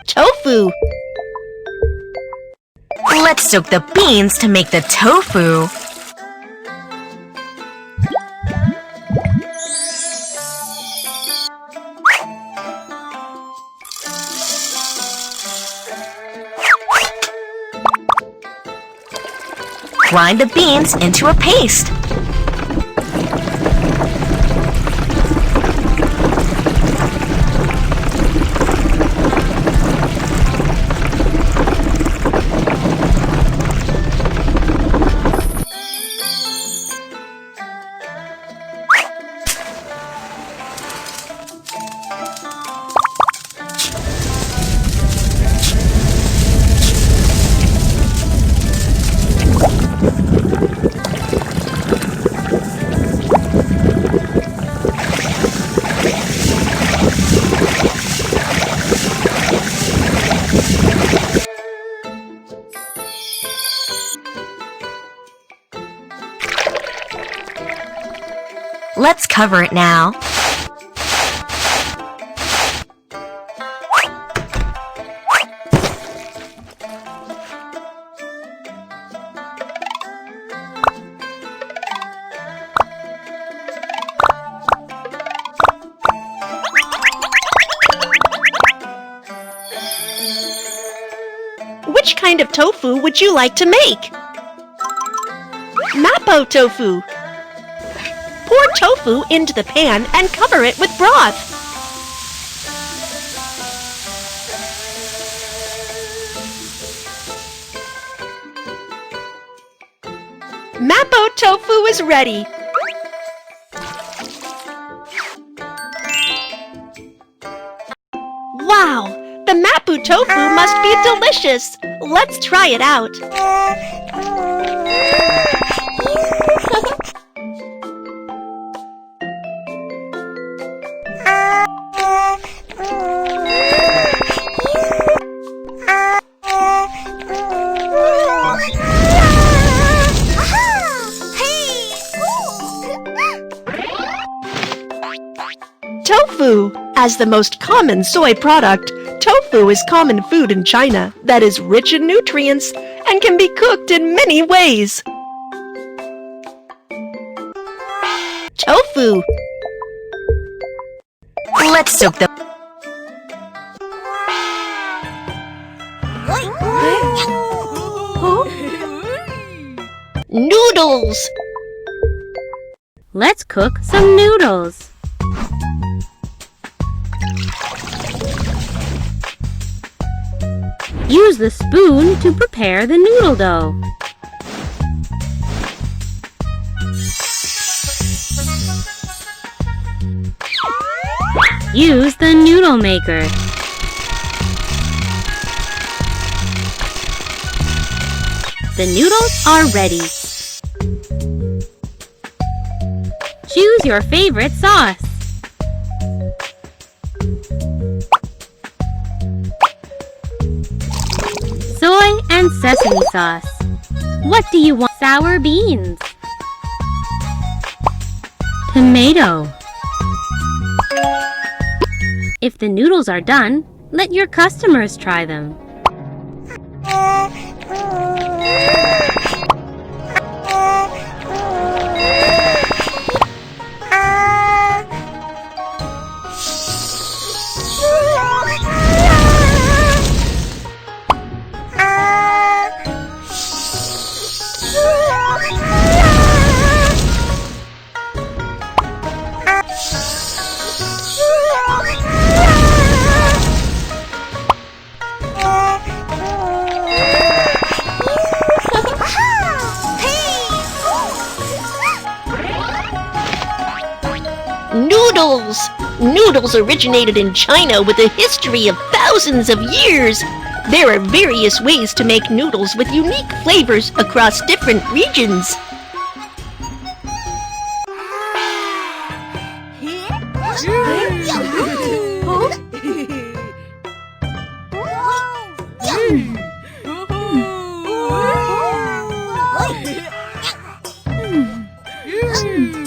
Tofu. Let's soak the beans to make the tofu. Grind the beans into a paste. Let's cover it now. Which kind of tofu would you like to make? Mapo tofu. Pour tofu into the pan and cover it with broth. Mapo tofu is ready. Wow! The mapo tofu must be delicious! Let's try it out. Tofu. As the most common soy product, tofu is common food in China that is rich in nutrients and can be cooked in many ways. Tofu. Let's soak the noodles. Let's cook some noodles. Use the spoon to prepare the noodle dough. Use the noodle maker. The noodles are ready. Choose your favorite sauce. Soy and sesame sauce. What do you want? Sour beans. Tomato. If the noodles are done, let your customers try them. Noodles! Noodles originated in China with a history of thousands of years. There are various ways to make noodles with unique flavors across different regions. Hmm.